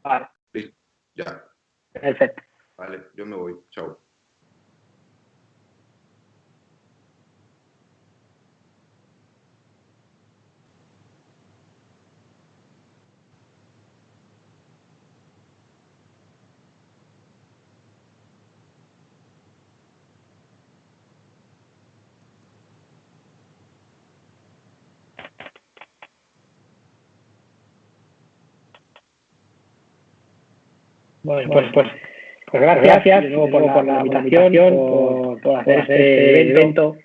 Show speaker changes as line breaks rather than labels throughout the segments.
Vale.
Sí, ya.
Perfecto.
Vale, yo me voy. Chao.
Bueno, pues gracias de nuevo por la invitación, por hacer este evento.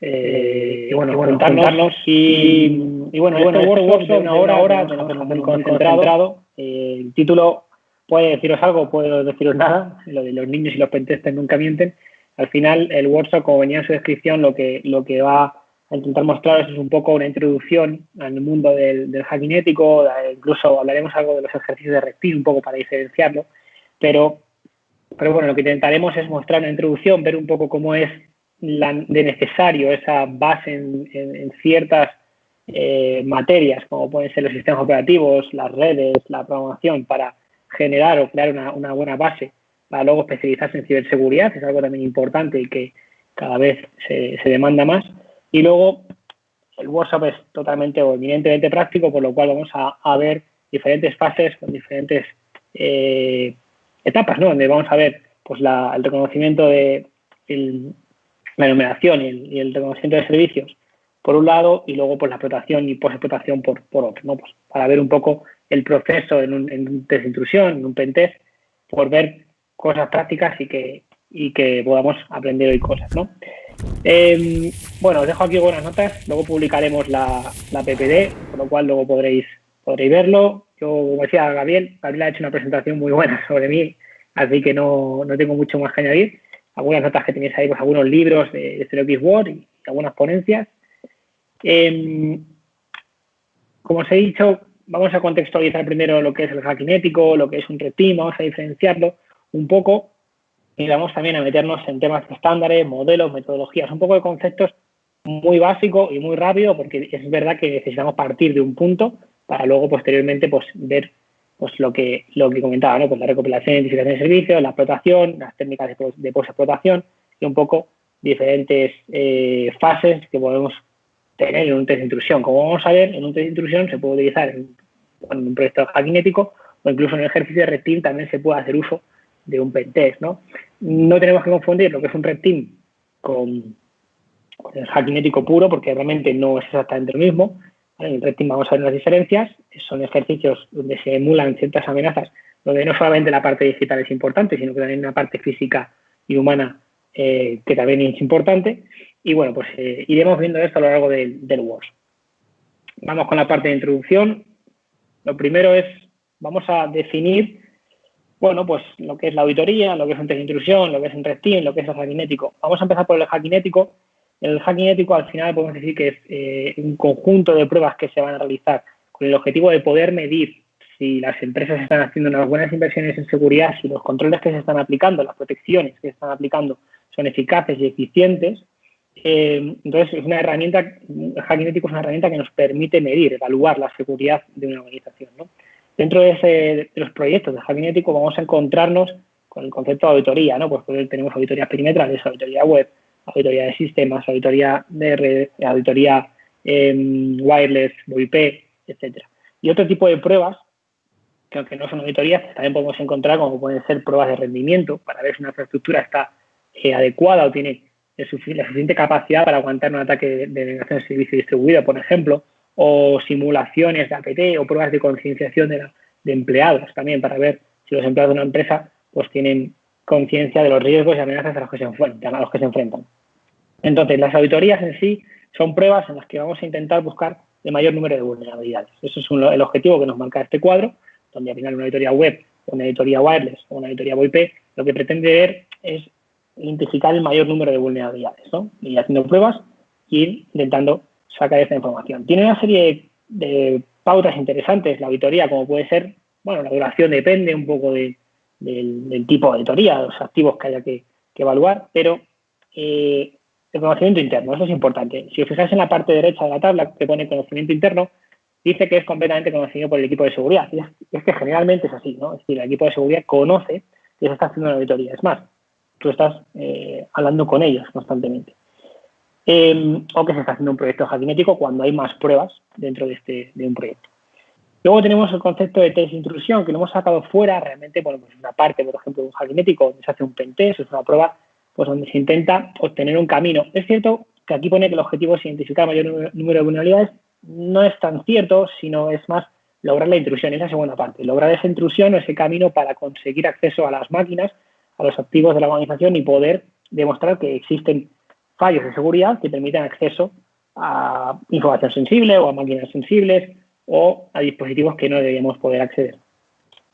Y bueno, juntarnos y bueno, este workshop de una hora vamos a hacerlo muy concentrado. El título puede deciros algo, puede deciros nada. Lo de los niños y los pentesters nunca mienten. Al final, el workshop, como venía en su descripción, lo que va a intentar mostraros es un poco una introducción al mundo del hacking ético. Incluso hablaremos algo de los ejercicios de Red Team, un poco para diferenciarlo. Pero bueno, lo que intentaremos es mostrar una introducción, ver un poco cómo es de necesario esa base en ciertas materias, como pueden ser los sistemas operativos, las redes, la programación, para generar o crear una buena base para luego especializarse en ciberseguridad. Es algo también importante y que cada vez se demanda más. Y luego el workshop es totalmente o eminentemente práctico, por lo cual vamos a ver diferentes fases con diferentes etapas, ¿no? Donde vamos a ver pues el reconocimiento de la enumeración y el reconocimiento de servicios por un lado, y luego pues la explotación y post-explotación por otro, ¿no? Pues para ver un poco el proceso en un test de intrusión, en un pentest, por ver cosas prácticas y que podamos aprender hoy cosas, ¿no? Bueno, os dejo aquí buenas notas, luego publicaremos la PPD, por lo cual luego podréis verlo. Yo, como decía Gabriel ha hecho una presentación muy buena sobre mí, así que no tengo mucho más que añadir. Algunas notas que tenéis ahí, pues algunos libros de ZeroXWord y algunas ponencias. Como os he dicho, vamos a contextualizar primero lo que es el hacking ético, lo que es un red team, vamos a diferenciarlo un poco y vamos también a meternos en temas de estándares, modelos, metodologías, un poco de conceptos muy básicos y muy rápido, porque es verdad que necesitamos partir de un punto para luego posteriormente pues ver pues lo que comentaba, ¿no? Pues la recopilación e identificación de servicios, la explotación, las técnicas de post-explotación y un poco diferentes fases que podemos tener en un test de intrusión. Como vamos a ver, en un test de intrusión se puede utilizar en un proyecto de hacking ético o incluso en el ejercicio de Red Team también se puede hacer uso de un pentest, ¿no? No tenemos que confundir lo que es un Red Team con el hacking ético puro, porque realmente no es exactamente lo mismo. En el Red Team vamos a ver las diferencias. Son ejercicios donde se emulan ciertas amenazas, donde no solamente la parte digital es importante, sino que también una parte física y humana que también es importante. Y bueno, pues iremos viendo esto a lo largo del workshop. Vamos con la parte de introducción. Lo primero es, vamos a definir, bueno, pues lo que es la auditoría, lo que es un test de intrusión, lo que es un red team, lo que es el hacking ético. Vamos a empezar por el hacking ético. El hacking ético al final podemos decir que es un conjunto de pruebas que se van a realizar con el objetivo de poder medir si las empresas están haciendo unas buenas inversiones en seguridad, si los controles que se están aplicando, las protecciones que se están aplicando son eficaces y eficientes. Entonces, es una herramienta, el hacking ético es una herramienta que nos permite medir, evaluar la seguridad de una organización, ¿no? Dentro de los proyectos de hacking ético vamos a encontrarnos con el concepto de auditoría, ¿no? Pues tenemos auditorías perimetrales, auditoría web, auditoría de sistemas, auditoría de red, auditoría wireless, VoIP, etcétera. Y otro tipo de pruebas, que aunque no son auditorías, también podemos encontrar como pueden ser pruebas de rendimiento, para ver si una infraestructura está adecuada o tiene la suficiente capacidad para aguantar un ataque de negación de servicio distribuido, por ejemplo, o simulaciones de APT o pruebas de concienciación de empleados también para ver si los empleados de una empresa pues tienen conciencia de los riesgos y amenazas a los que se enfrentan. Entonces, las auditorías en sí son pruebas en las que vamos a intentar buscar el mayor número de vulnerabilidades. Eso es el objetivo que nos marca este cuadro, donde al final una auditoría web, una auditoría wireless o una auditoría VoIP lo que pretende ver es identificar el mayor número de vulnerabilidades, ¿no? Y haciendo pruebas y ir intentando sacar esta información. Tiene una serie de pautas interesantes la auditoría, como puede ser, bueno, la duración depende un poco del tipo de auditoría, de los activos que haya que evaluar, pero el conocimiento interno, eso es importante. Si os fijáis en la parte derecha de la tabla que pone conocimiento interno, dice que es completamente conocido por el equipo de seguridad. Y es que generalmente es así, ¿no? Es decir, el equipo de seguridad conoce que se está haciendo una auditoría. Es más, tú estás hablando con ellos constantemente. O que se está haciendo un proyecto hackinético cuando hay más pruebas dentro de un proyecto. Luego tenemos el concepto de test de intrusión, que lo hemos sacado fuera. Realmente, bueno, pues una parte, por ejemplo, de un hackinético, donde se hace un pentest, es una prueba pues donde se intenta obtener un camino. Es cierto que aquí pone que el objetivo es identificar mayor número de vulnerabilidades. No es tan cierto, sino es más lograr la intrusión, esa segunda parte. Lograr esa intrusión o ese camino para conseguir acceso a las máquinas, a los activos de la organización y poder demostrar que existen fallos de seguridad que permitan acceso a información sensible o a máquinas sensibles o a dispositivos que no deberíamos poder acceder.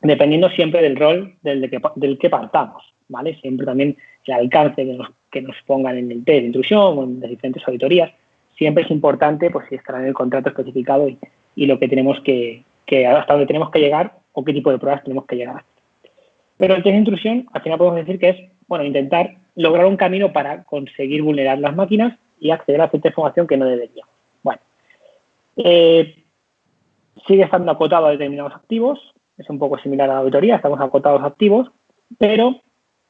Dependiendo siempre del rol del que partamos, ¿vale? Siempre también el alcance que nos pongan en el test de intrusión o en las diferentes auditorías. Siempre es importante, pues, si estará en el contrato especificado y lo que tenemos hasta dónde tenemos que llegar o qué tipo de pruebas tenemos que llegar. Pero el test de intrusión, al final podemos decir que es, bueno, intentar lograr un camino para conseguir vulnerar las máquinas y acceder a cierta información que no deberíamos. Bueno, sigue estando acotado a determinados activos, es un poco similar a la auditoría, estamos acotados a activos, pero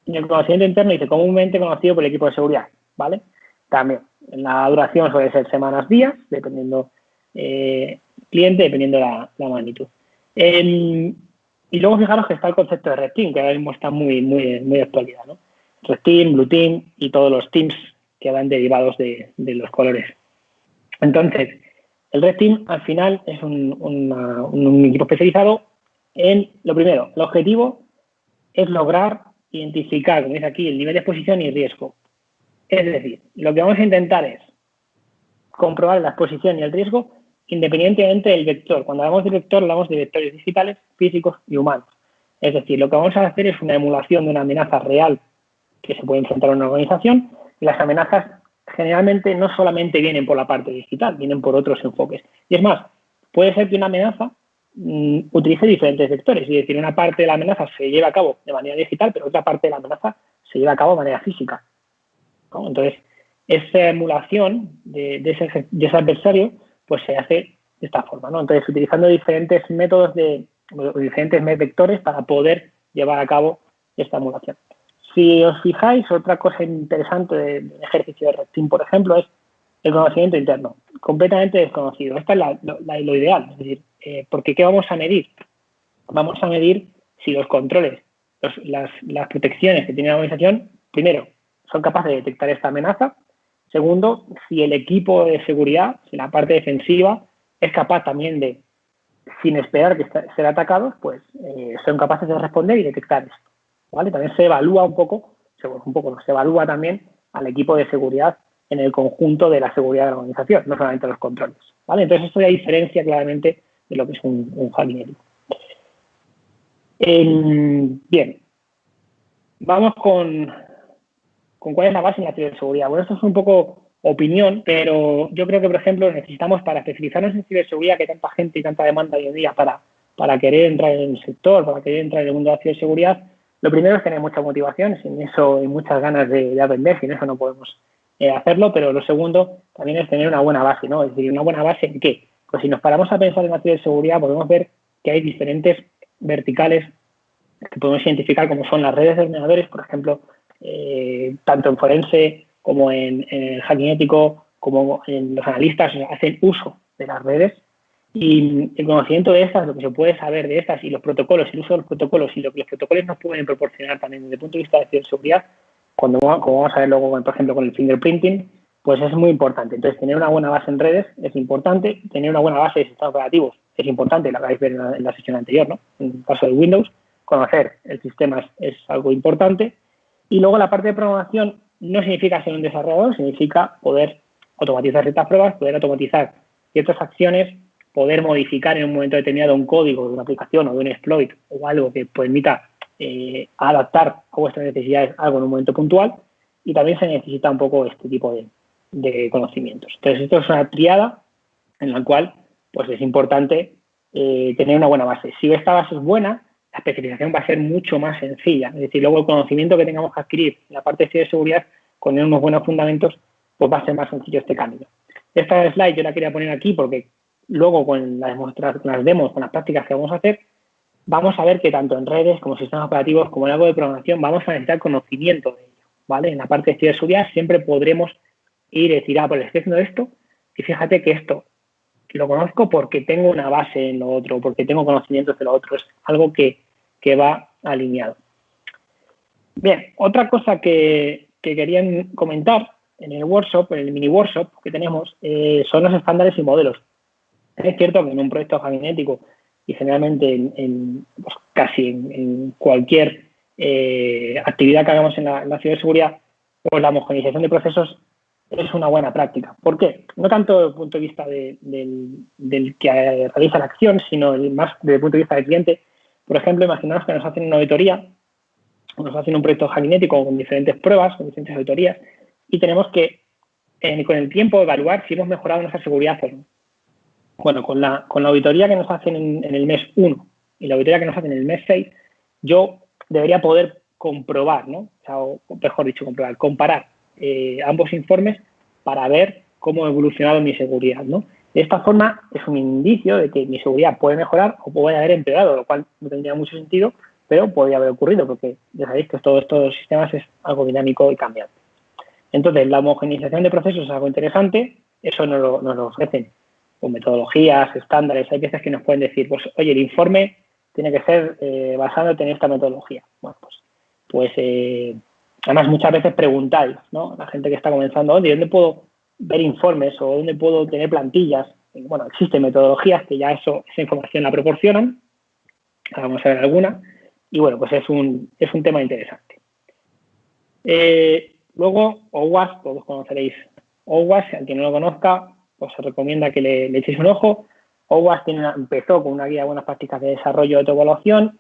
en el conocimiento interno dice comúnmente conocido por el equipo de seguridad, ¿vale? También, la duración suele ser semanas, días, dependiendo cliente, dependiendo la magnitud. Y luego fijaros que está el concepto de Red Team, que ahora mismo está muy de actualidad, ¿no? Red Team, Blue Team y todos los teams que van derivados de los colores. Entonces, el Red Team al final es un equipo especializado en, lo primero, el objetivo es lograr identificar, como dice aquí, el nivel de exposición y riesgo. Es decir, lo que vamos a intentar es comprobar la exposición y el riesgo independientemente del vector. Cuando hablamos de vector, hablamos de vectores digitales, físicos y humanos. Es decir, lo que vamos a hacer es una emulación de una amenaza real que se puede enfrentar a una organización, y las amenazas generalmente no solamente vienen por la parte digital, vienen por otros enfoques. Y es más, puede ser que una amenaza utilice diferentes vectores, es decir, una parte de la amenaza se lleva a cabo de manera digital, pero otra parte de la amenaza se lleva a cabo de manera física, ¿no? Entonces, esa emulación de ese adversario pues se hace de esta forma, ¿no? Entonces, utilizando diferentes métodos diferentes vectores para poder llevar a cabo esta emulación. Si os fijáis, otra cosa interesante del ejercicio de Red Team, por ejemplo, es el conocimiento interno, completamente desconocido. Esta es lo ideal, es decir, porque ¿qué vamos a medir? Vamos a medir si los controles, las protecciones que tiene la organización, primero, son capaces de detectar esta amenaza. Segundo, si el equipo de seguridad, si la parte defensiva, es capaz también de, sin esperar que ser atacados, pues son capaces de responder y detectar esto, ¿vale? También se evalúa se evalúa también al equipo de seguridad en el conjunto de la seguridad de la organización, no solamente los controles, ¿vale? Entonces, esto ya diferencia claramente de lo que es un hacking. Bien, vamos con cuál es la base en la ciberseguridad. Bueno, esto es un poco opinión, pero yo creo que, por ejemplo, necesitamos, para especializarnos en ciberseguridad, que hay tanta gente y tanta demanda hoy en día para querer entrar en el sector, para querer entrar en el mundo de la ciberseguridad, lo primero es tener mucha motivación, sin eso y muchas ganas de aprender, sin eso no podemos hacerlo, pero lo segundo también es tener una buena base, ¿no? Es decir, ¿una buena base en qué? Pues si nos paramos a pensar en la ciberseguridad, podemos ver que hay diferentes verticales que podemos identificar, como son las redes de ordenadores, por ejemplo, tanto en forense como en el hacking ético, como en los analistas hacen uso de las redes, y el conocimiento de estas, lo que se puede saber de estas y los protocolos, el uso de los protocolos y lo que los protocolos nos pueden proporcionar también desde el punto de vista de ciberseguridad, como vamos a ver luego, por ejemplo, con el fingerprinting, pues es muy importante. Entonces, tener una buena base en redes es importante, tener una buena base de sistemas operativos es importante, lo acabáis de ver en la sesión anterior, ¿no? En el caso de Windows, conocer el sistema es algo importante. Y luego la parte de programación no significa ser un desarrollador, significa poder automatizar ciertas pruebas, poder automatizar ciertas acciones, poder modificar en un momento determinado un código de una aplicación o de un exploit o algo que permita adaptar a vuestras necesidades algo en un momento puntual, y también se necesita un poco este tipo de conocimientos. Entonces, esto es una triada en la cual pues es importante tener una buena base. Si esta base es buena, la especialización va a ser mucho más sencilla. Es decir, luego el conocimiento que tengamos que adquirir en la parte de ciberseguridad, con unos buenos fundamentos, pues va a ser más sencillo este camino. Esta slide yo la quería poner aquí porque luego con las demos, con las prácticas que vamos a hacer, vamos a ver que tanto en redes como sistemas operativos como en algo de programación vamos a necesitar conocimiento de ello, ¿vale? En la parte de ciberseguridad siempre podremos ir y decir, pues le estoy haciendo esto y fíjate que esto lo conozco porque tengo una base en lo otro, porque tengo conocimientos de lo otro, es algo que va alineado. Bien, otra cosa que querían comentar en el workshop, en el mini workshop que tenemos, son los estándares y modelos. Es cierto que en un proyecto gabinético y generalmente pues casi en cualquier actividad que hagamos en la ciberseguridad, pues la homogeneización de procesos es una buena práctica. ¿Por qué? No tanto desde el punto de vista del que realiza la acción, sino más desde el punto de vista del cliente. Por ejemplo, imaginaos que nos hacen una auditoría, nos hacen un proyecto gabinético con diferentes pruebas, con diferentes auditorías, y tenemos que, con el tiempo, evaluar si hemos mejorado nuestra seguridad o no. Bueno, con la auditoría que nos hacen en el mes 1 y la auditoría que nos hacen en el mes 6, yo debería poder comprobar, ¿no? O mejor dicho, comparar ambos informes para ver cómo ha evolucionado mi seguridad, ¿no? De esta forma es un indicio de que mi seguridad puede mejorar o puede haber empeorado, lo cual no tendría mucho sentido, pero podría haber ocurrido porque ya sabéis que todos estos sistemas es algo dinámico y cambiante. Entonces, la homogeneización de procesos es algo interesante, eso nos lo ofrecen con metodologías, estándares. Hay veces que nos pueden decir, pues, oye, el informe tiene que ser basándote en esta metodología. Bueno, pues además muchas veces preguntáis, ¿no? La gente que está comenzando, oye, ¿dónde puedo ver informes o dónde puedo tener plantillas? Bueno, existen metodologías que ya esa información la proporcionan. Vamos a ver alguna. Y bueno, pues es un tema interesante. Luego, OWASP, todos conoceréis OWASP, al quien no lo conozca, pues se recomienda que le echéis un ojo. OWASP empezó con una guía de buenas prácticas de desarrollo de autoevaluación,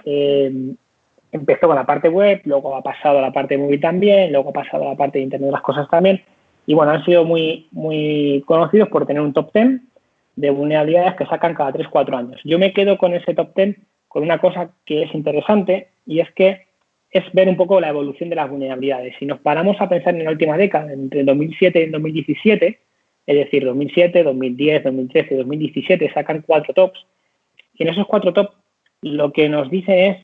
empezó con la parte web, luego ha pasado a la parte móvil también, luego ha pasado a la parte de Internet de las cosas también, y bueno, han sido muy, muy conocidos por tener un top 10 de vulnerabilidades que sacan cada 3-4 años. Yo me quedo con ese top 10 con una cosa que es interesante, y es que es ver un poco la evolución de las vulnerabilidades. Si nos paramos a pensar en la última década, entre 2007 y 2017, es decir, 2007, 2010, 2013 y 2017 sacan 4 tops, y en esos 4 tops lo que nos dice es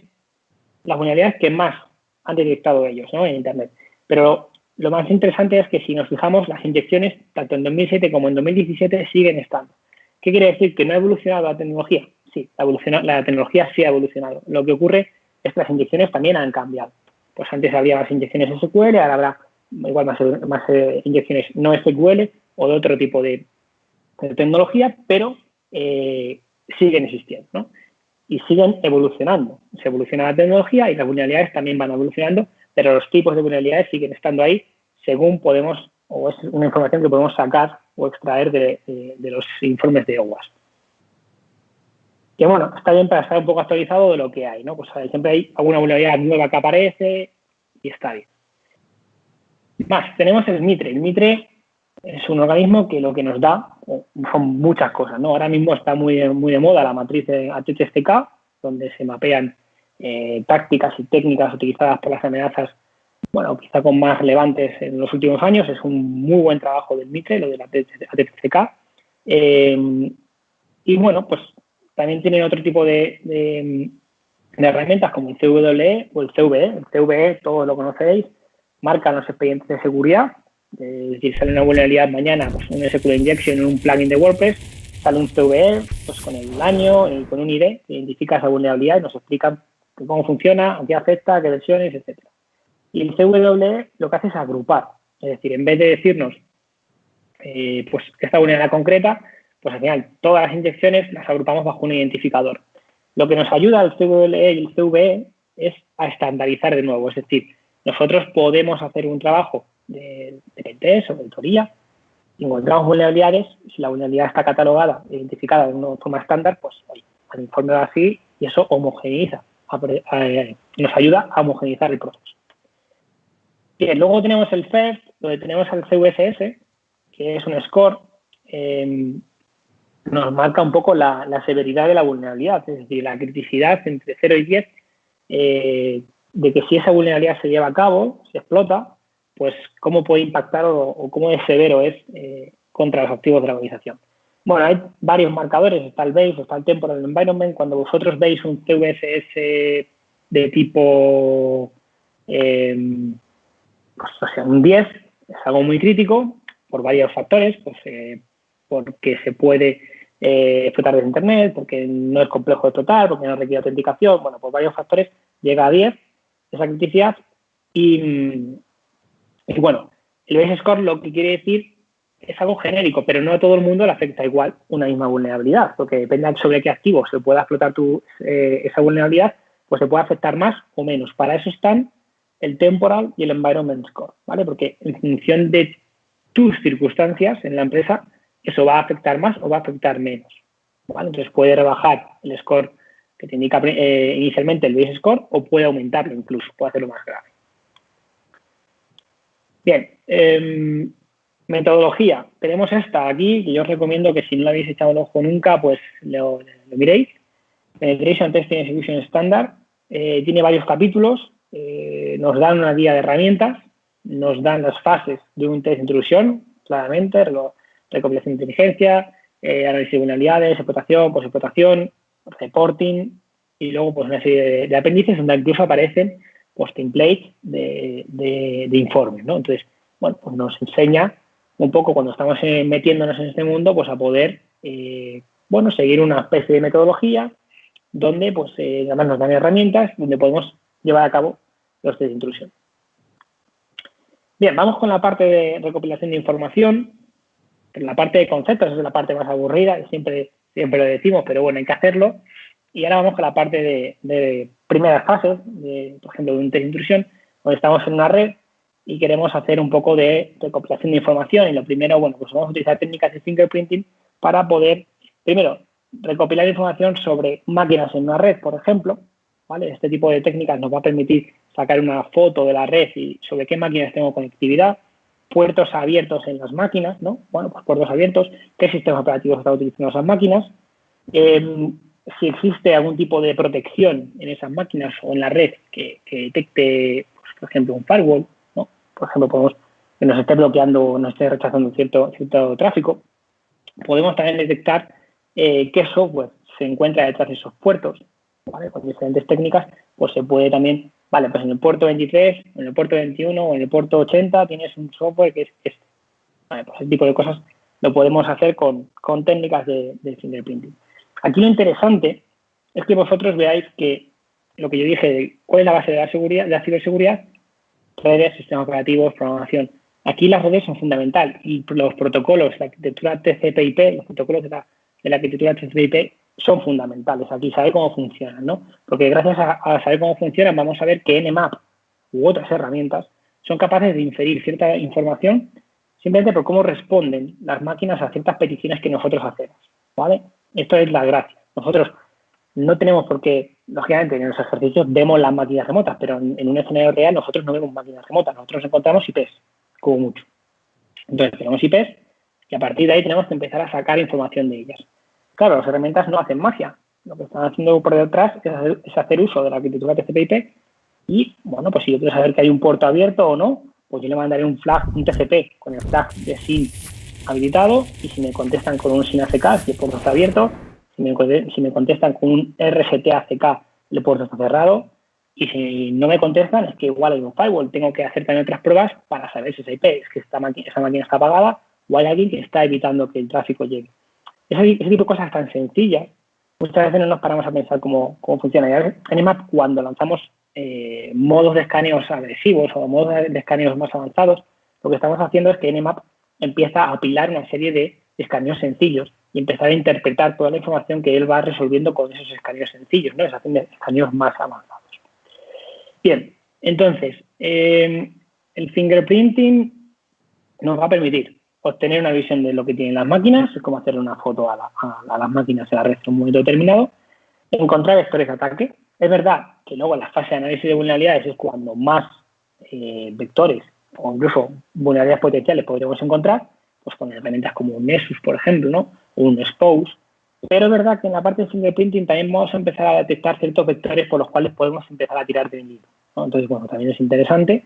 las vulnerabilidades que más han detectado ellos, ¿no?, en Internet. Pero lo más interesante es que si nos fijamos, las inyecciones, tanto en 2007 como en 2017, siguen estando. ¿Qué quiere decir? ¿Que no ha evolucionado la tecnología? Sí, la tecnología sí ha evolucionado. Lo que ocurre es que las inyecciones también han cambiado. Pues antes había más inyecciones SQL, ahora habrá igual más inyecciones no SQL o de otro tipo de tecnología, pero siguen existiendo, ¿no? Y siguen evolucionando. Se evoluciona la tecnología y las vulnerabilidades también van evolucionando, pero los tipos de vulnerabilidades siguen estando ahí según podemos, o es una información que podemos sacar o extraer de los informes de OWASP. Que bueno, está bien para estar un poco actualizado de lo que hay, ¿no? Pues siempre hay alguna vulnerabilidad nueva que aparece y está bien. Más, tenemos el MITRE. El MITRE es un organismo que lo que nos da son muchas cosas, ¿no? Ahora mismo está muy de moda la matriz de ATT-CK, donde se mapean tácticas y técnicas utilizadas por las amenazas, bueno, quizá con más relevantes en los últimos años. Es un muy buen trabajo del MITRE, lo de la ATT-CK. Y bueno, pues también tienen otro tipo de herramientas como el CWE o el CVE. El CVE, todos lo conocéis, marcan los expedientes de seguridad. Es decir, sale una vulnerabilidad mañana, pues un SQL injection en un plugin de WordPress, sale un CVE pues con el año y con un ID que identifica esa vulnerabilidad y nos explica cómo funciona, a qué afecta, a qué versiones, etc. Y el CWE lo que hace es agrupar. Es decir, en vez de decirnos pues esta vulnerabilidad concreta, pues al final todas las inyecciones las agrupamos bajo un identificador. Lo que nos ayuda al CWE y el CVE es a estandarizar de nuevo. Es decir, nosotros podemos hacer un trabajo de pentest o de auditoría, encontramos vulnerabilidades, si la vulnerabilidad está catalogada e identificada de una forma estándar, pues oye, el informe va así y eso homogeneiza, nos ayuda a homogeneizar el proceso. Bien, luego tenemos el FIRST, donde tenemos el CVSS, que es un score, nos marca un poco la severidad de la vulnerabilidad, es decir, la criticidad entre 0 y 10, de que si esa vulnerabilidad se lleva a cabo, se explota, pues cómo puede impactar o cómo de severo es contra los activos de la organización. Bueno, hay varios marcadores, está el base, está el temporal environment. Cuando vosotros veis un CVSS de tipo pues, o sea, un 10, es algo muy crítico por varios factores, pues porque se puede explotar desde Internet, porque no es complejo de explotar, porque no requiere autenticación, bueno, por varios factores llega a 10 esa criticidad y bueno, el base score lo que quiere decir es algo genérico, pero no a todo el mundo le afecta igual una misma vulnerabilidad, porque depende sobre qué activo se pueda explotar esa vulnerabilidad, pues se puede afectar más o menos. Para eso están el temporal y el environment score, ¿vale? Porque en función de tus circunstancias en la empresa, eso va a afectar más o va a afectar menos, ¿vale? Entonces puede rebajar el score que te indica inicialmente el base score o puede aumentarlo incluso, puede hacerlo más grave. Bien, metodología. Tenemos esta aquí, que yo os recomiendo que si no la habéis echado el ojo nunca, pues lo miréis. Penetration Testing Execution Standard. Tiene varios capítulos, nos dan una guía de herramientas, nos dan las fases de un test de intrusión, claramente, recopilación de inteligencia, análisis de vulnerabilidades, explotación, post-explotación, reporting, y luego pues una serie de apéndices donde incluso aparecen pues templates de informes, ¿no? Entonces, bueno, pues nos enseña un poco cuando estamos metiéndonos en este mundo, pues a poder, bueno, seguir una especie de metodología donde, pues, además nos dan herramientas donde podemos llevar a cabo los test de intrusión. Bien, vamos con la parte de recopilación de información. La parte de conceptos es la parte más aburrida, siempre lo decimos, pero bueno, hay que hacerlo. Y ahora vamos con la parte de primeras fases, por ejemplo, de un test de intrusión, donde estamos en una red y queremos hacer un poco de recopilación de información. Y lo primero, bueno, pues vamos a utilizar técnicas de fingerprinting para poder, primero, recopilar información sobre máquinas en una red, por ejemplo, ¿vale? Este tipo de técnicas nos va a permitir sacar una foto de la red y sobre qué máquinas tengo conectividad, puertos abiertos en las máquinas, ¿no? Bueno, pues puertos abiertos, qué sistemas operativos están utilizando esas máquinas, si existe algún tipo de protección en esas máquinas o en la red que detecte, pues, por ejemplo, un firewall, ¿no? Por ejemplo, podemos que nos esté bloqueando, nos esté rechazando cierto tráfico. Podemos también detectar qué software se encuentra detrás de esos puertos, ¿vale? Con diferentes técnicas, pues se puede también, vale, pues en el puerto 23, en el puerto 21 o en el puerto 80 tienes un software que es este. Vale, pues ese tipo de cosas lo podemos hacer con técnicas de fingerprinting. Aquí lo interesante es que vosotros veáis que lo que yo dije de cuál es la base de la seguridad, de la ciberseguridad, redes, sistemas operativos, programación. Aquí las redes son fundamentales y los protocolos, la arquitectura TCP/IP, los protocolos de la arquitectura TCP/IP son fundamentales. Aquí saber cómo funcionan, ¿no? Porque gracias a saber cómo funcionan vamos a ver que Nmap u otras herramientas son capaces de inferir cierta información simplemente por cómo responden las máquinas a ciertas peticiones que nosotros hacemos, ¿vale? Esto es la gracia. Nosotros no tenemos por qué, lógicamente, en los ejercicios vemos las máquinas remotas, pero en un escenario real nosotros no vemos máquinas remotas, nosotros encontramos IPs, como mucho. Entonces tenemos IPs y a partir de ahí tenemos que empezar a sacar información de ellas. Claro, las herramientas no hacen magia. Lo que están haciendo por detrás es hacer uso de la arquitectura TCP/IP y, bueno, pues si yo quiero saber que hay un puerto abierto o no, pues yo le mandaré un flag, un TCP con el flag de SYN habilitado y si me contestan con un SYN ACK, si el puerto está abierto, si me contestan con un RGT ACK, el puerto está cerrado y si no me contestan es que igual hay un firewall, tengo que hacer también otras pruebas para saber si esa IP es que esa máquina está apagada o hay alguien que está evitando que el tráfico llegue. Ese tipo de cosas tan sencillas, muchas veces no nos paramos a pensar cómo funciona. Y a veces, en Nmap, cuando lanzamos modos de escaneos agresivos o modos de escaneos más avanzados, lo que estamos haciendo es que Nmap empieza a apilar una serie de escaneos sencillos y empezar a interpretar toda la información que él va resolviendo con esos escaneos sencillos, ¿no? Esas escaneos más avanzados. Bien, entonces, el fingerprinting nos va a permitir obtener una visión de lo que tienen las máquinas, cómo hacerle una foto a las máquinas en la red en un momento determinado, encontrar vectores de ataque. Es verdad que luego en la fase de análisis de vulnerabilidades es cuando más vectores o incluso vulnerabilidades potenciales podríamos encontrar, pues con herramientas como un Nessus, por ejemplo, ¿no? O un Expose. Pero es verdad que en la parte de fingerprinting también vamos a empezar a detectar ciertos vectores por los cuales podemos empezar a tirar del hilo, ¿no? Entonces, bueno, también es interesante.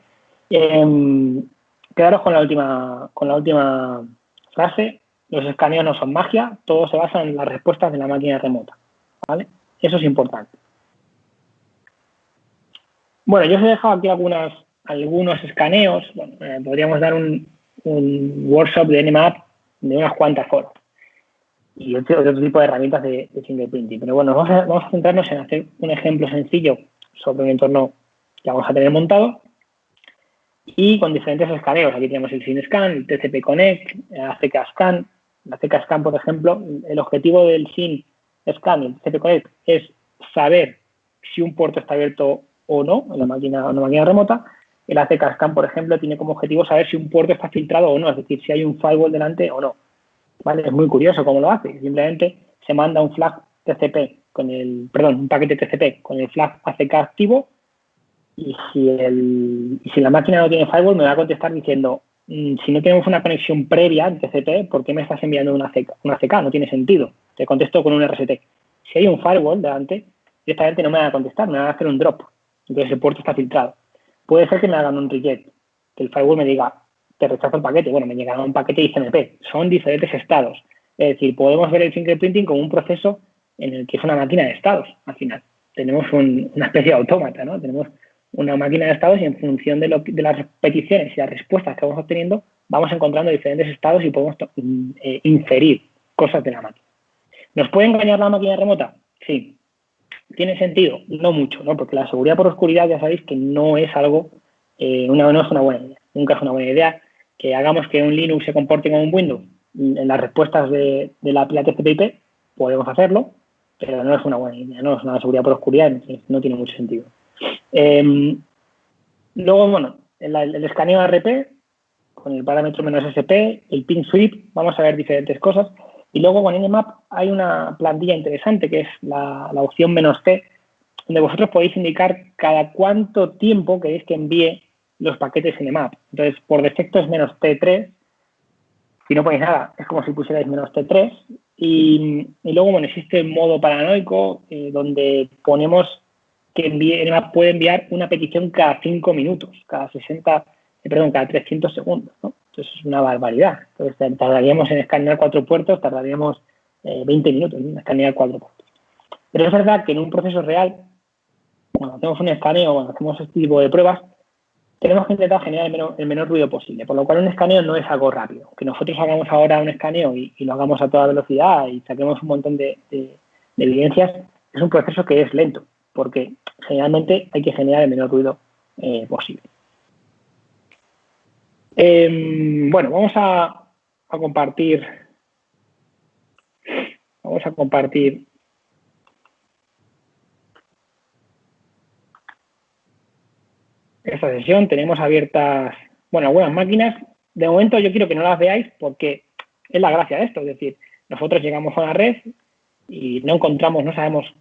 Quedaros con la última frase. Los escaneos no son magia, todo se basa en las respuestas de la máquina remota, ¿vale? Eso es importante. Bueno, yo os he dejado aquí algunos escaneos. Bueno, podríamos dar un workshop de Nmap de unas cuantas horas y otro tipo de herramientas de fingerprinting. Pero bueno, vamos a centrarnos en hacer un ejemplo sencillo sobre un entorno que vamos a tener montado y con diferentes escaneos. Aquí tenemos el SynScan, el TCP Connect, el ACK Scan. La ACK Scan, por ejemplo, el objetivo del SynScan y el TCP Connect es saber si un puerto está abierto o no en una máquina remota. El ACK Scan, por ejemplo, tiene como objetivo saber si un puerto está filtrado o no, es decir, si hay un firewall delante o no. ¿Vale? Es muy curioso cómo lo hace. Simplemente se manda un flag TCP un paquete TCP con el flag ACK activo y si la máquina no tiene firewall me va a contestar diciendo si no tenemos una conexión previa en TCP, ¿por qué me estás enviando una ACK? No tiene sentido. Te contesto con un RST. Si hay un firewall delante, directamente no me va a contestar, me va a hacer un drop. Entonces el puerto está filtrado. Puede ser que me hagan un reject, que el firewall me diga, te rechazo el paquete. Bueno, me llegará un paquete ICMP. Son diferentes estados. Es decir, podemos ver el fingerprinting como un proceso en el que es una máquina de estados, al final. Tenemos una especie de autómata, ¿no? Tenemos una máquina de estados y en función de las peticiones y las respuestas que vamos obteniendo, vamos encontrando diferentes estados y podemos inferir cosas de la máquina. ¿Nos puede engañar la máquina remota? Sí. ¿Tiene sentido? No mucho, ¿no? Porque la seguridad por oscuridad ya sabéis que no es algo, no es una buena idea. Nunca es una buena idea que hagamos que un Linux se comporte como un Windows. En las respuestas de la API TCP/IP podemos hacerlo, pero no es una buena idea, no es una seguridad por oscuridad, no tiene mucho sentido. Luego, bueno, el escaneo ARP con el parámetro "-sp", el ping sweep, vamos a ver diferentes cosas. Y luego con Nmap hay una plantilla interesante que es la opción "-t", donde vosotros podéis indicar cada cuánto tiempo queréis que envíe los paquetes Nmap. Entonces, por defecto es "-t3". Si no ponéis nada, es como si pusierais "-t3". Y luego, bueno, existe el modo paranoico, donde ponemos que Nmap puede enviar una petición cada 5 minutos, cada 300 segundos, ¿no? Entonces es una barbaridad. Entonces tardaríamos en escanear 4 puertos, tardaríamos 20 minutos en escanear 4 puertos. Pero es verdad que en un proceso real, cuando hacemos un escaneo, cuando hacemos este tipo de pruebas, tenemos que intentar generar el menor ruido posible, por lo cual un escaneo no es algo rápido. Que nosotros hagamos ahora un escaneo y lo hagamos a toda velocidad y saquemos un montón de evidencias, es un proceso que es lento, porque generalmente hay que generar el menor ruido posible. Bueno, vamos a compartir esta sesión. Tenemos abiertas, bueno, algunas máquinas. De momento yo quiero que no las veáis porque es la gracia de esto. Es decir, nosotros llegamos a una red y no sabemos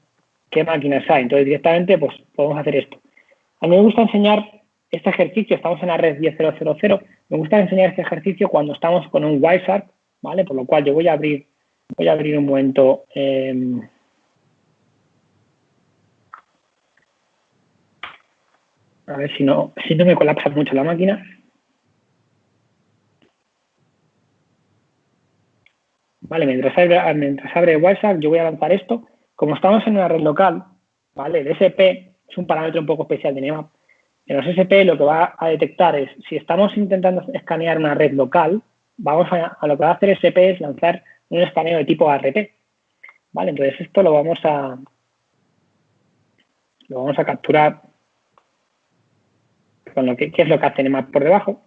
qué máquinas hay. Entonces directamente pues podemos hacer esto. A mí me gusta enseñar este ejercicio, estamos en la red 10.0.0.0, me gusta enseñar este ejercicio cuando estamos con un Wireshark, ¿vale? Por lo cual yo voy a abrir un momento a ver si no me colapsa mucho la máquina. Vale, mientras abre Wireshark, yo voy a lanzar esto. Como estamos en una red local, ¿vale? El SP es un parámetro un poco especial de Nmap. En los SP lo que va a detectar es, si estamos intentando escanear una red local, lo que va a hacer SP es lanzar un escaneo de tipo ARP. ¿Vale? Entonces esto lo vamos a capturar con qué es lo que hace Nmap por debajo.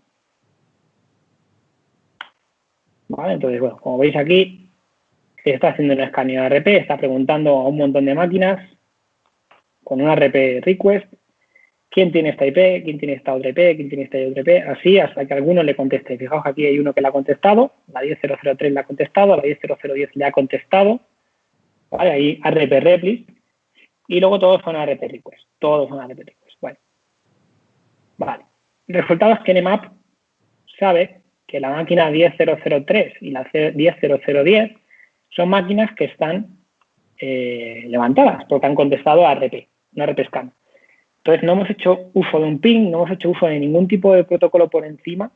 ¿Vale? Entonces, bueno, como veis aquí, está haciendo un escaneo de ARP, está preguntando a un montón de máquinas con un ARP request, ¿quién tiene esta IP? ¿Quién tiene esta otra IP? ¿Quién tiene esta otra IP? Así hasta que alguno le conteste. Fijaos que aquí hay uno que le ha contestado, la 10.0.0.3 le ha contestado, la 10.0.0.10 le ha contestado, ¿vale? Ahí ARP replis, y luego todos son ARP request, Bueno, vale. El resultado es que Nmap sabe que la máquina 10.0.0.3 y la 10.0.0.10 son máquinas que están levantadas porque han contestado a ARP, un ARP scan. Entonces no hemos hecho uso de un ping, no hemos hecho uso de ningún tipo de protocolo por encima,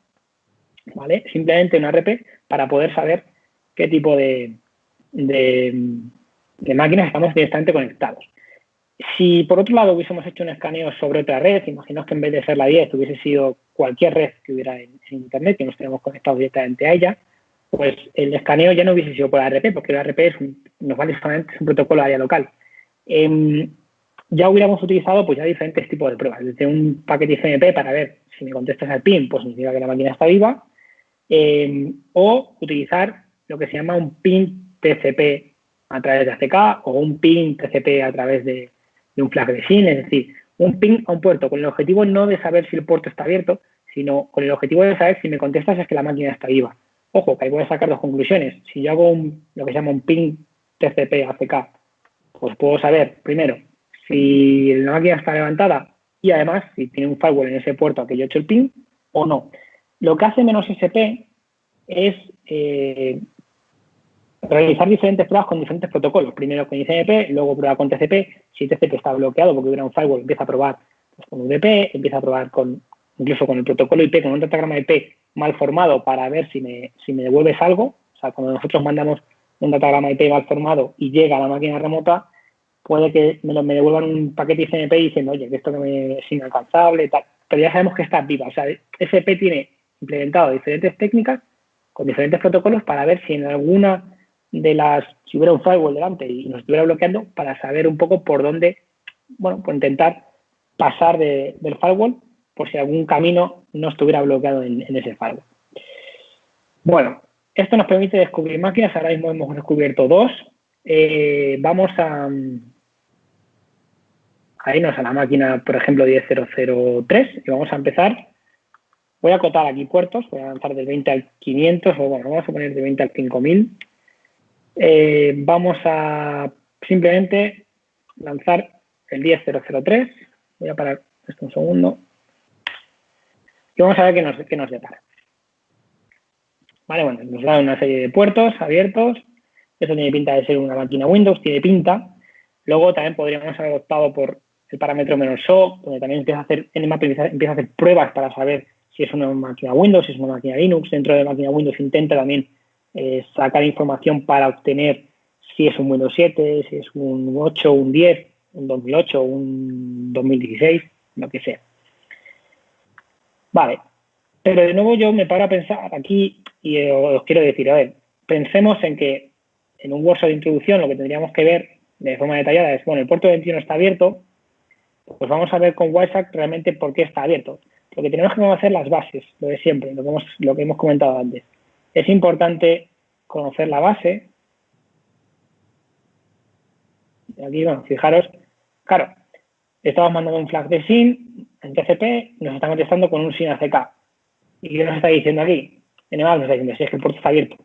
¿vale? Simplemente un ARP para poder saber qué tipo de máquinas estamos directamente conectados. Si por otro lado hubiésemos hecho un escaneo sobre otra red, imaginaos que en vez de ser la 10 hubiese sido cualquier red que hubiera en Internet, que nos tenemos conectados directamente a ella, pues el escaneo ya no hubiese sido por ARP, porque el ARP nos vale solamente, es un protocolo de área local. Ya hubiéramos utilizado pues ya diferentes tipos de pruebas, desde un paquete ICMP para ver si me contestas al PIN, pues significa que la máquina está viva, o utilizar lo que se llama un PIN TCP a través de ACK o un PIN TCP a través de un flag de SYN, es decir, un PIN a un puerto con el objetivo no de saber si el puerto está abierto, sino con el objetivo de saber si me contestas es que la máquina está viva. Ojo, que ahí voy a sacar dos conclusiones. Si yo hago lo que se llama un PIN TCP ACK, pues puedo saber, primero, si la máquina está levantada y además si tiene un firewall en ese puerto al que yo he hecho el PIN o no. Lo que hace -SP es realizar diferentes pruebas con diferentes protocolos. Primero con ICMP, luego prueba con TCP. Si TCP está bloqueado porque hubiera un firewall, empieza a probar pues, con UDP, empieza a probar incluso con el protocolo IP, con un datagrama IP mal formado para ver si me devuelves algo. O sea, cuando nosotros mandamos un datagrama IP mal formado y llega a la máquina remota, puede que me devuelvan un paquete ICMP diciendo, oye, que esto que es inalcanzable, tal. Pero ya sabemos que está viva. O sea, SP tiene implementado diferentes técnicas con diferentes protocolos para ver si en alguna de si hubiera un firewall delante y nos estuviera bloqueando, para saber un poco por dónde, bueno, pues intentar pasar del firewall por si algún camino no estuviera bloqueado en ese firewall. Bueno, esto nos permite descubrir máquinas. Ahora mismo hemos descubierto dos. Vamos a irnos a la máquina, por ejemplo, 10.003 y vamos a empezar. Voy a acotar aquí puertos, voy a lanzar del 20 al 500, o bueno, vamos a poner del 20 al 5000. Vamos a simplemente lanzar el 10.003. Voy a parar esto un segundo. Y vamos a ver qué nos depara. Vale, bueno, nos da una serie de puertos abiertos. Eso tiene pinta de ser una máquina Windows, tiene pinta. Luego también podríamos haber optado por el parámetro "-o", donde también Nmap empieza a hacer pruebas para saber si es una máquina Windows, si es una máquina Linux. Dentro de la máquina Windows intenta también sacar información para obtener si es un Windows 7, si es un 8, un 10, un 2008, un 2016, lo que sea. Vale, pero de nuevo yo me paro a pensar aquí y os quiero decir, a ver, pensemos en que en un workshop de introducción lo que tendríamos que ver de forma detallada es, bueno, el puerto 21 está abierto, pues vamos a ver con WiseAct realmente por qué está abierto. Porque tenemos que conocer las bases, lo de siempre, lo que hemos comentado antes. Es importante conocer la base. Aquí, bueno, fijaros, claro, estamos mandando un flag de SYN en TCP, nos está contestando con un SYN ACK. ¿Y qué nos está diciendo aquí? Nmap nos está diciendo si es que el puerto está abierto.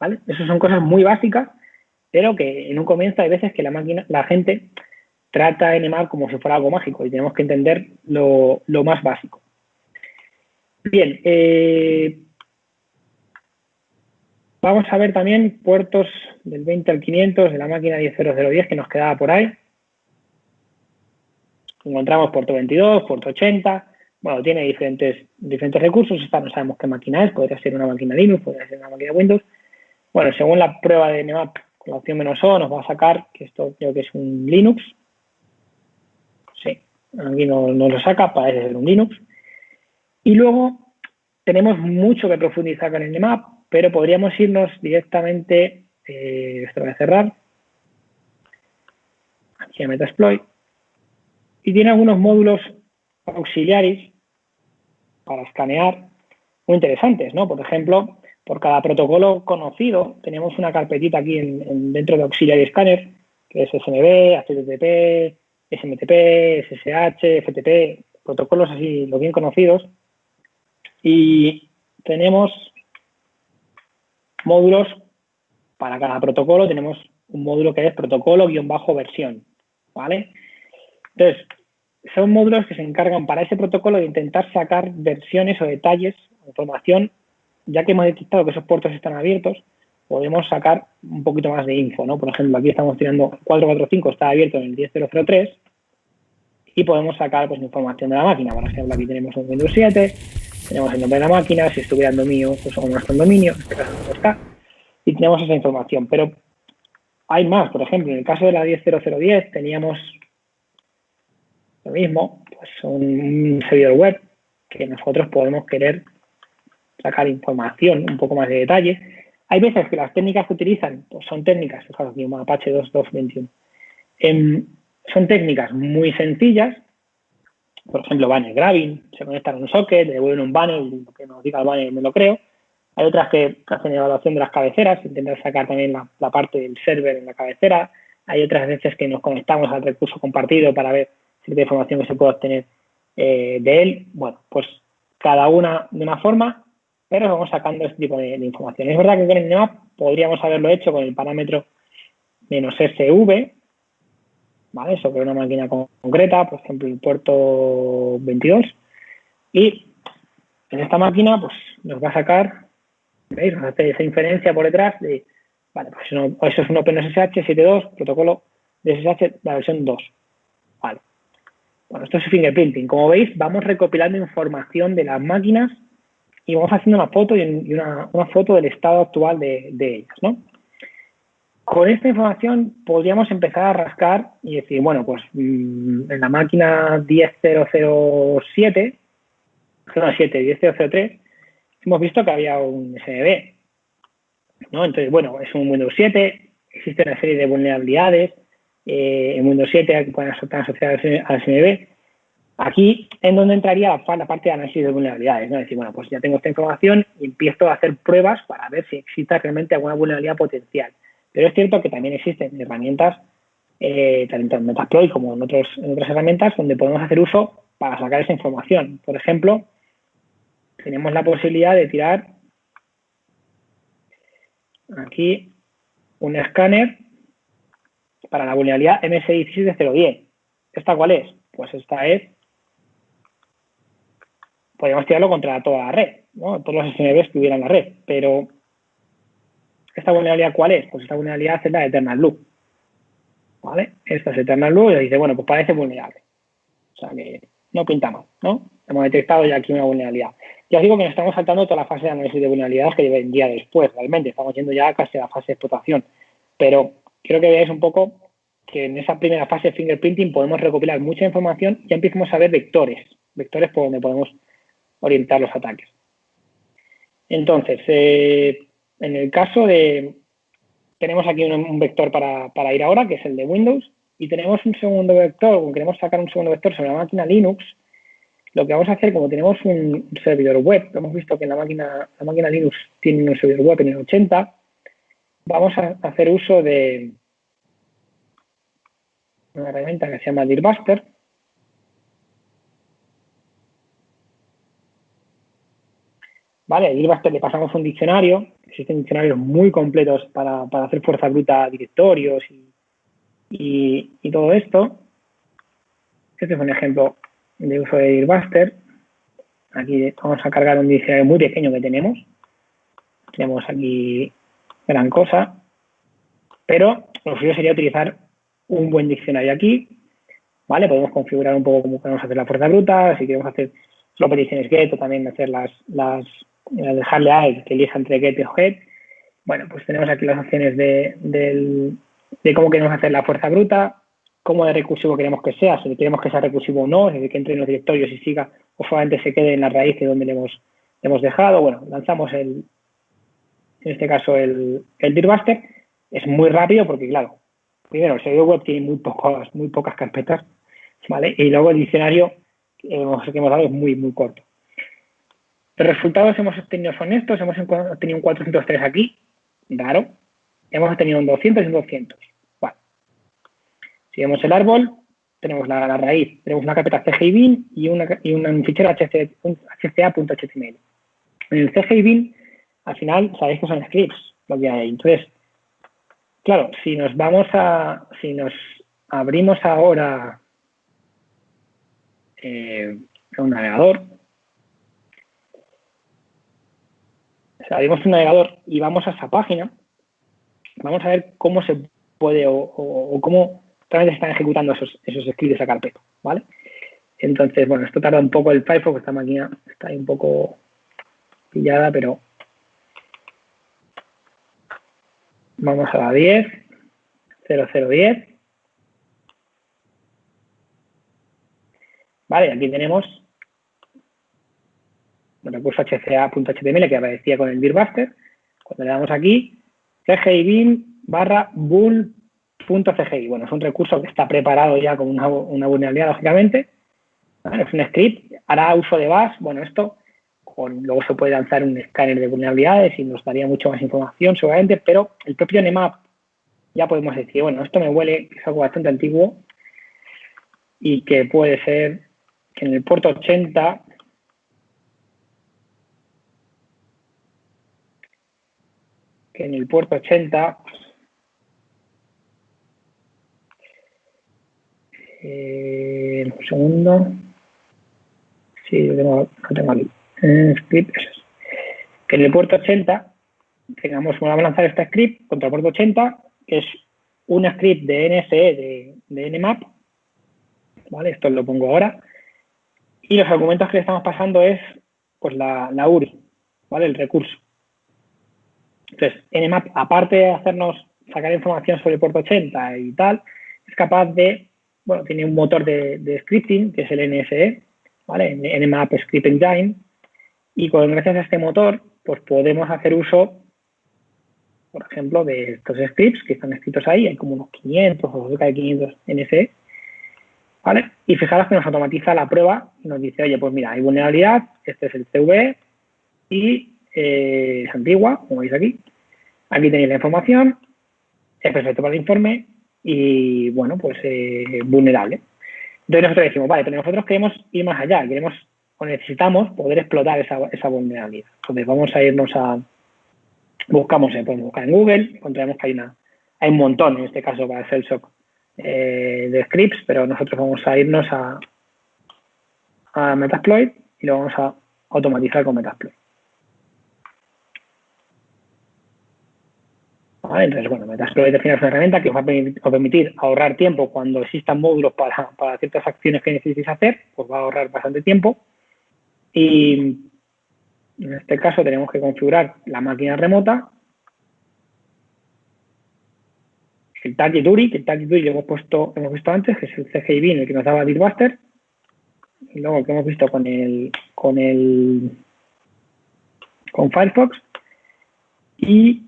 ¿Vale? Esas son cosas muy básicas, pero que en un comienzo hay veces que la gente trata a Nmap como si fuera algo mágico y tenemos que entender lo más básico. Bien, vamos a ver también puertos del 20 al 500 de la máquina 10.010 que nos quedaba por ahí. Encontramos puerto 22, puerto 80. Bueno, tiene diferentes recursos. Esta no sabemos qué máquina es. Podría ser una máquina Linux, podría ser una máquina Windows. Bueno, según la prueba de Nmap con la opción "-o", nos va a sacar que esto creo que es un Linux. Sí, aquí no lo saca, parece ser un Linux. Y luego tenemos mucho que profundizar con el Nmap, pero podríamos irnos directamente, esto voy a cerrar, aquí a Metasploit, y tiene algunos módulos auxiliares para escanear muy interesantes, ¿no? Por ejemplo, por cada protocolo conocido, tenemos una carpetita aquí dentro de Auxiliary Scanner, que es SMB, HTTP, SMTP, SSH, FTP, protocolos así, los bien conocidos. Y tenemos módulos para cada protocolo. Tenemos un módulo que es protocolo-versión, ¿vale? Entonces, son módulos que se encargan para ese protocolo de intentar sacar versiones o detalles, información. Ya que hemos detectado que esos puertos están abiertos, podemos sacar un poquito más de info, ¿no? Por ejemplo, aquí estamos tirando 445, está abierto en el 10.003 y podemos sacar pues información de la máquina. Por ejemplo, aquí tenemos un Windows 7, tenemos el nombre de la máquina, si estuviera en dominio, pues no está en dominio, en este caso no está. y tenemos esa información. Pero hay más, por ejemplo, en el caso de la 10.0010 teníamos lo mismo, pues un servidor web que nosotros podemos querer sacar información, un poco más de detalle. Hay veces que las técnicas que utilizan pues son técnicas, fijaos aquí, un Apache 2.2.21, son técnicas muy sencillas, por ejemplo, banner grabbing, se conectan a un socket, le devuelven un banner y lo que nos diga el banner me lo creo. Hay otras que hacen evaluación de las cabeceras, intentan sacar también la parte del server en la cabecera. Hay otras veces que nos conectamos al recurso compartido para ver cierta información que se puede obtener de él. Bueno, pues cada una de una forma, pero vamos sacando este tipo de información. Es verdad que con el Nmap podríamos haberlo hecho con el parámetro -sv, ¿vale? Sobre una máquina concreta, por ejemplo, el puerto 22. Y en esta máquina, pues nos va a sacar, ¿veis? Nos hace esa inferencia por detrás de, vale, pues eso es un OpenSSH 7.2, protocolo de SSH, la versión 2. Vale. Bueno, esto es fingerprinting. Como veis, vamos recopilando información de las máquinas y vamos haciendo una foto y una foto del estado actual de ellas, ¿no? Con esta información podríamos empezar a rascar y decir, bueno, pues en la máquina 10.003, hemos visto que había un SMB, ¿no? Entonces, bueno, es un Windows 7, existe una serie de vulnerabilidades en Windows 7 que pueden estar asociadas al SMB. Aquí en donde entraría la parte de análisis de vulnerabilidades, ¿no? Es decir, bueno, pues ya tengo esta información y empiezo a hacer pruebas para ver si existe realmente alguna vulnerabilidad potencial. Pero es cierto que también existen herramientas, tanto en Metasploit como en otras herramientas, donde podemos hacer uso para sacar esa información. Por ejemplo, tenemos la posibilidad de tirar aquí un escáner para la vulnerabilidad MS16 de 010. ¿Esta cuál es? Pues esta es, podríamos tirarlo contra toda la red, ¿no? Todos los SMBs que hubiera en la red, pero ¿esta vulnerabilidad cuál es? Pues esta vulnerabilidad es la de Eternal Loop, ¿vale? Esta es Eternal Loop y dice, bueno, pues parece vulnerable. O sea que no pinta mal, ¿no? Hemos detectado ya aquí una vulnerabilidad. Ya os digo que nos estamos saltando toda la fase de análisis de vulnerabilidades que vendría después, realmente. Estamos yendo ya casi a la fase de explotación. Pero quiero que veáis un poco que en esa primera fase de fingerprinting podemos recopilar mucha información y ya empezamos a ver vectores por donde podemos orientar los ataques. Entonces, en el caso de... Tenemos aquí un vector para ir ahora, que es el de Windows, y tenemos un segundo vector, o queremos sacar un segundo vector sobre la máquina Linux. Lo que vamos a hacer, como tenemos un servidor web, hemos visto que la máquina Linux tiene un servidor web en el 80, vamos a hacer uso de una herramienta que se llama Dirbuster. Vale, a Dirbuster le pasamos un diccionario. Existen diccionarios muy completos para hacer fuerza bruta a directorios y todo esto. Este es un ejemplo de uso de Dirbuster. Aquí vamos a cargar un diccionario muy pequeño que tenemos. Tenemos aquí gran cosa. Pero lo suyo sería utilizar un buen diccionario aquí. ¿Vale? Podemos configurar un poco cómo podemos hacer la fuerza bruta. Si queremos hacer solo peticiones get o también hacer dejarle a él que elija entre get y head. Bueno, pues tenemos aquí las opciones de cómo queremos hacer la fuerza bruta, cómo de recursivo queremos que sea, si queremos que sea recursivo o no, es decir, que entre en los directorios y siga o solamente se quede en la raíz de donde le hemos dejado. Bueno, lanzamos en este caso el Dirbuster. Es muy rápido porque, claro, primero el servidor web tiene muy pocas carpetas, ¿vale? Y luego el diccionario que hemos dado es muy corto. Los resultados hemos obtenido son estos, hemos obtenido un 403 aquí, raro, hemos obtenido un 200 y un 200. Vale. Si vemos el árbol, tenemos la raíz, tenemos una carpeta CGI-bin y un fichero hca.html. En el CGI-bin, al final, sabéis que son scripts lo que hay. Entonces, claro, si nos abrimos ahora un navegador, abrimos un navegador y vamos a esa página, vamos a ver cómo se puede o cómo realmente están ejecutando esos scripts de esa carpeta, ¿vale? Entonces, bueno, esto tarda un poco el Firefox, esta máquina está ahí un poco pillada, pero Vamos a la 10.0010. Vale, aquí tenemos el recurso hca.html que aparecía con el Bitbuster. Cuando le damos aquí, CGI bin barra bull.cgi. Bueno, es un recurso que está preparado ya con una vulnerabilidad, lógicamente. ¿Vale? Es un script, hará uso de bash. Bueno, esto luego se puede lanzar un escáner de vulnerabilidades y nos daría mucho más información seguramente, pero el propio Nmap ya podemos decir, bueno, esto me huele, que es algo bastante antiguo y que puede ser que en el puerto 80 un segundo, sí, lo tengo aquí, script, que en el puerto 80 vamos a lanzar este script contra el puerto 80, que es un script de NSE de Nmap, ¿vale? Esto lo pongo ahora, y los argumentos que le estamos pasando es pues la URI, ¿vale? El recurso. Entonces, Nmap, aparte de hacernos sacar información sobre el puerto 80 y tal, es capaz de, bueno, tiene un motor de scripting, que es el NSE, ¿vale? Nmap Script Engine, y gracias a este motor, pues podemos hacer uso, por ejemplo, de estos scripts que están escritos ahí, hay como unos 500 o cerca de 500 NSE, ¿vale? Y fijaros que nos automatiza la prueba y nos dice, oye, pues mira, hay vulnerabilidad, este es el CVE y es antigua, como veis aquí. Aquí tenéis la información, es perfecto para el informe y, bueno, pues vulnerable. Entonces nosotros decimos, vale, pero nosotros queremos ir más allá, queremos o necesitamos poder explotar esa vulnerabilidad. Entonces vamos a irnos podemos buscar en Google, encontraremos que hay un montón, en este caso para el ShellShock, de scripts, pero nosotros vamos a irnos a Metasploit y lo vamos a automatizar con Metasploit. ¿Vale? Entonces, bueno, Metasploit al final es una herramienta que os va a permitir ahorrar tiempo cuando existan módulos para ciertas acciones que necesitéis hacer, pues va a ahorrar bastante tiempo. Y en este caso tenemos que configurar la máquina remota, el target URI, que el target URI lo hemos visto antes, que es el CGI bin, el que nos daba Bitbuster, y luego que hemos visto con Firefox, y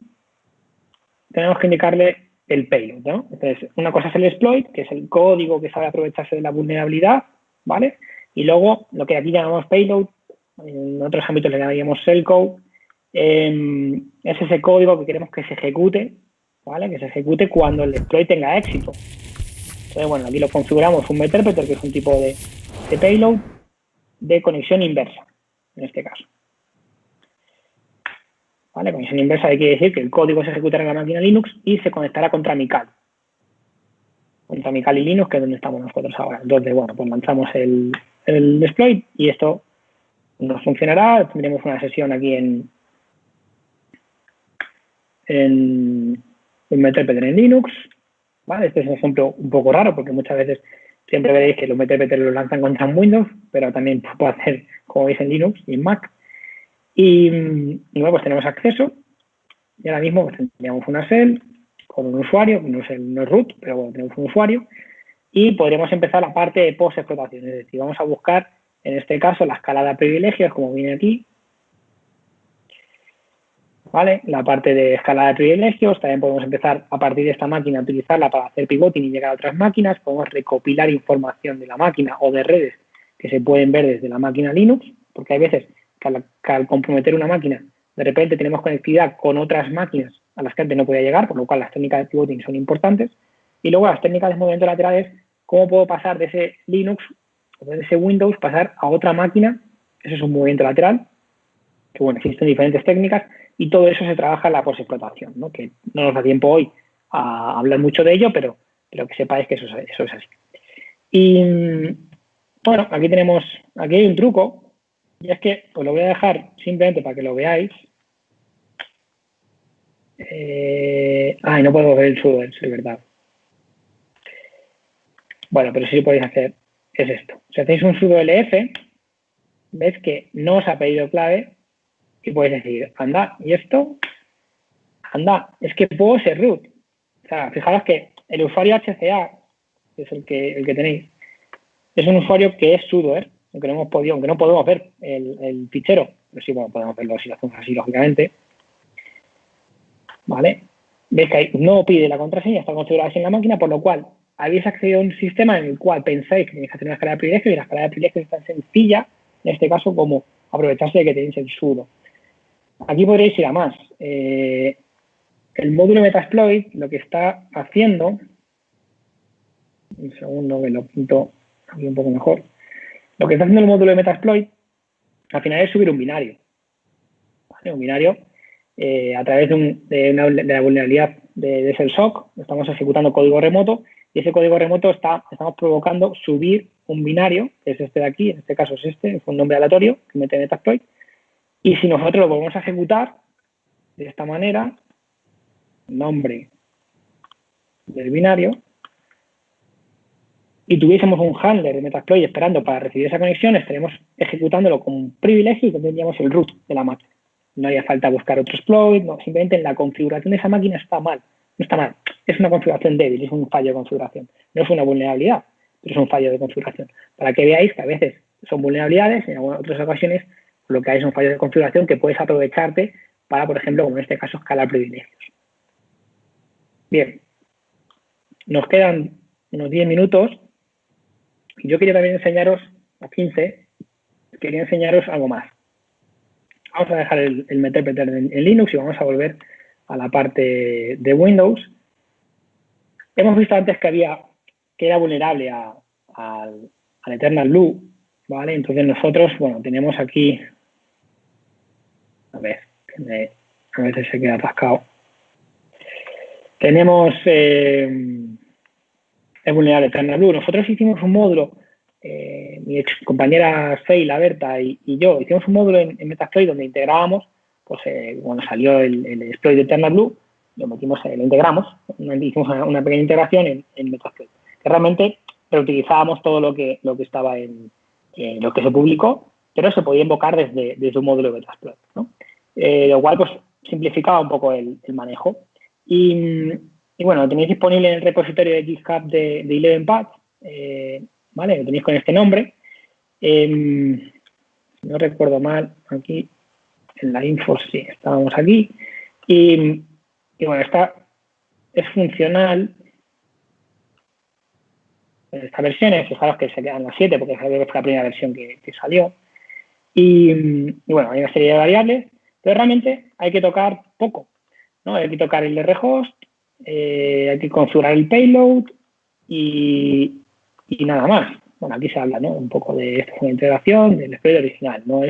tenemos que indicarle el payload, ¿no? Entonces, una cosa es el exploit, que es el código que sabe aprovecharse de la vulnerabilidad, ¿vale? Y luego, lo que aquí llamamos payload, en otros ámbitos le llamaríamos shellcode, es ese código que queremos que se ejecute, ¿vale? Que se ejecute cuando el exploit tenga éxito. Entonces, bueno, aquí lo configuramos un meterpreter, que es un tipo de payload de conexión inversa, en este caso. ¿Vale? Conexión inversa quiere decir que el código se ejecutará en la máquina Linux y se conectará contra mi Kali. Contra mi Kali Linux, que es donde estamos nosotros ahora. Entonces, bueno, pues lanzamos el exploit y esto nos funcionará. Tendremos una sesión aquí en Meterpreter en Linux. ¿Vale? Este es un ejemplo un poco raro porque muchas veces siempre veréis que los Meterpreter los lanzan contra Windows, pero también puede hacer, como veis, en Linux y en Mac. Y luego pues tenemos acceso y ahora mismo pues, tendríamos una shell con un usuario, no es root, pero bueno, tenemos un usuario y podremos empezar la parte de post-explotación, es decir, vamos a buscar en este caso la escalada de privilegios, como viene aquí, ¿vale? La parte de escalada de privilegios, también podemos empezar a partir de esta máquina a utilizarla para hacer pivoting y llegar a otras máquinas, podemos recopilar información de la máquina o de redes que se pueden ver desde la máquina Linux, porque hay veces que al comprometer una máquina, de repente tenemos conectividad con otras máquinas a las que antes no podía llegar, por lo cual las técnicas de pivoting son importantes. Y luego las técnicas de movimiento lateral es cómo puedo pasar de ese Linux o de ese Windows, pasar a otra máquina, eso es un movimiento lateral, que bueno, existen diferentes técnicas y todo eso se trabaja en la postexplotación, ¿no? Que no nos da tiempo hoy a hablar mucho de ello, pero que sepáis que eso es así. Y bueno, aquí hay un truco. Y es que os lo voy a dejar simplemente para que lo veáis. No puedo ver el sudo, es verdad. Bueno, pero sí podéis hacer, es esto. Si hacéis un sudo lf, ves que no os ha pedido clave y podéis decir, anda, ¿y esto? anda, es que puedo ser root. O sea, fijaros que el usuario HCA, que es el que tenéis, es un usuario que es sudo, aunque no podemos ver el fichero, pero sí, bueno, podemos verlo si lo hacemos así, lógicamente. ¿Vale? Veis que ahí no pide la contraseña, está configurada así en la máquina, por lo cual habéis accedido a un sistema en el cual pensáis que tenéis que hacer una escala de privilegios y la escala de privilegios es tan sencilla, en este caso, como aprovecharse de que tenéis el sudo. Aquí podréis ir a más. El módulo Metasploit lo que está haciendo, un segundo que lo pinto aquí un poco mejor, lo que está haciendo el módulo de Metasploit al final es subir un binario. ¿Vale? Un binario a través de la vulnerabilidad de SELSOC, estamos ejecutando código remoto y ese código remoto estamos provocando subir un binario, que es este de aquí, en este caso es es un nombre aleatorio que mete Metasploit, y si nosotros lo volvemos a ejecutar de esta manera, nombre del binario, y tuviésemos un handler de Metasploit esperando para recibir esa conexión, estaremos ejecutándolo con un privilegio y tendríamos el root de la máquina. No haría falta buscar otro exploit, no, simplemente en la configuración de esa máquina está mal. No está mal, es una configuración débil, es un fallo de configuración. No es una vulnerabilidad, pero es un fallo de configuración. Para que veáis que a veces son vulnerabilidades, en algunas otras ocasiones lo que hay es un fallo de configuración que puedes aprovecharte para, por ejemplo, como en este caso, escalar privilegios. Bien, nos quedan unos 10 minutos. Yo quería también enseñaros, a 15, quería enseñaros algo más. Vamos a dejar el Meterpreter en Linux y vamos a volver a la parte de Windows. Hemos visto antes que era vulnerable al Eternal Blue, ¿vale? Entonces nosotros, bueno, tenemos aquí, a ver, a veces se queda atascado. Tenemos es vulnerable Eternal Blue. Nosotros hicimos un módulo, mi ex compañera Sheila, Berta y yo, hicimos un módulo en Metasploit donde integrábamos, pues cuando salió el exploit de Eternal Blue, lo integramos, hicimos una pequeña integración en Metasploit, que realmente reutilizábamos todo lo que estaba en lo que se publicó, pero se podía invocar desde un módulo de Metasploit, ¿no? Lo cual pues simplificaba un poco el manejo. Y bueno, lo tenéis disponible en el repositorio de GitHub de ElevenPatch, ¿vale? Lo tenéis con este nombre. Si no recuerdo mal, aquí en la info sí, estábamos aquí. Y bueno, es funcional. Esta versión, fijaros que se quedan las 7 porque fue la primera versión que salió. Y bueno, hay una serie de variables, pero realmente hay que tocar poco, ¿no? Hay que tocar el rhost, hay que configurar el payload y nada más. Bueno, aquí se habla, ¿no? Un poco de esta integración, del exploit original, no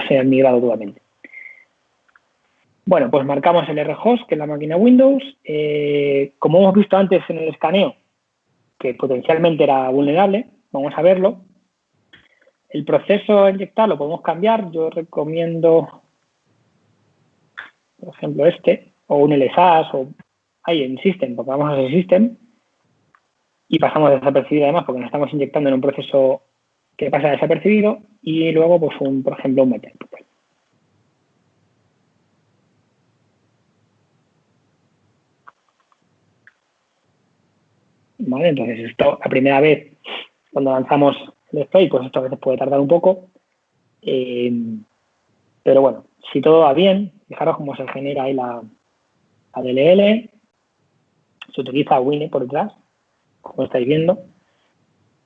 se ha migrado totalmente. Bueno, pues marcamos el rhost, que es la máquina Windows. Como hemos visto antes en el escaneo, que potencialmente era vulnerable, vamos a verlo. El proceso a inyectar lo podemos cambiar. Yo recomiendo, por ejemplo, o un LSAS, o ahí en System, porque vamos a ese System y pasamos desapercibido además, porque nos estamos inyectando en un proceso que pasa desapercibido, y luego, pues, por ejemplo, un Meterpreter. ¿Vale? Entonces, esto, la primera vez, cuando lanzamos el exploit, pues esto a veces puede tardar un poco. Pero bueno, si todo va bien, fijaros cómo se genera ahí la DLL, se utiliza Winnie por detrás, como estáis viendo.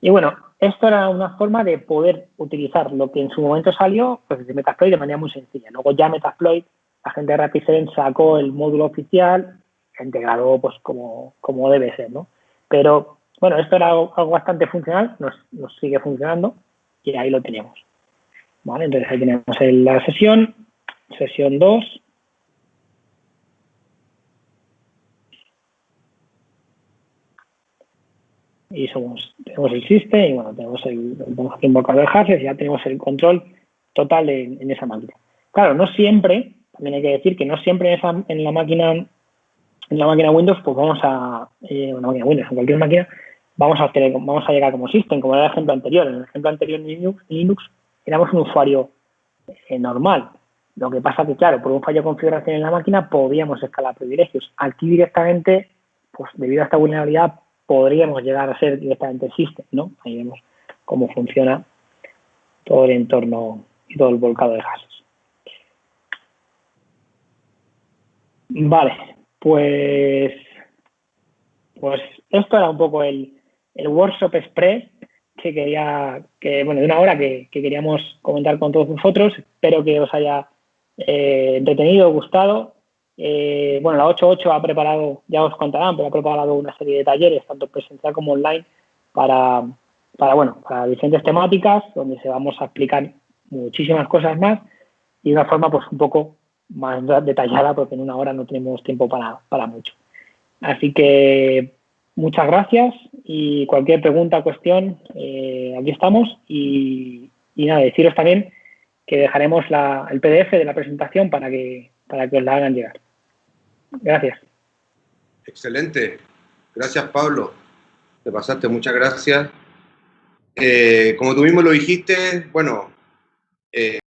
Y bueno, esto era una forma de poder utilizar lo que en su momento salió, pues desde Metasploit de manera muy sencilla. Luego ya Metasploit, la gente de Rapid7 sacó el módulo oficial, integrado pues como debe ser, ¿no? Pero bueno, esto era algo bastante funcional, nos sigue funcionando y ahí lo tenemos. ¿Vale? Entonces ahí tenemos la sesión 2. Y tenemos el system y bueno, tenemos el invocador de hashes, ya tenemos el control total en esa máquina. Claro, no siempre, también hay que decir que no siempre en la máquina Windows, pues vamos a, una máquina Windows, en cualquier máquina, vamos a llegar como system, como era el ejemplo anterior. En el ejemplo anterior en Linux éramos un usuario normal. Lo que pasa que, claro, por un fallo de configuración en la máquina podíamos escalar privilegios. Aquí directamente, pues debido a esta vulnerabilidad, podríamos llegar a ser directamente system, ¿no? Ahí vemos cómo funciona todo el entorno y todo el volcado de gases. Vale, pues esto era un poco el workshop express de una hora que queríamos comentar con todos vosotros. Espero que os haya entretenido, gustado. La 8.8 ha preparado, ya os contarán, pero ha preparado una serie de talleres, tanto presencial como online, para diferentes temáticas, donde se vamos a explicar muchísimas cosas más y de una forma pues un poco más detallada, porque en una hora no tenemos tiempo para mucho. Así que muchas gracias y cualquier pregunta o cuestión, aquí estamos. Y nada, deciros también que dejaremos el PDF de la presentación para que os la hagan llegar. Gracias.
Excelente. Gracias, Pablo. Te pasaste, muchas gracias. Como tú mismo lo dijiste, bueno,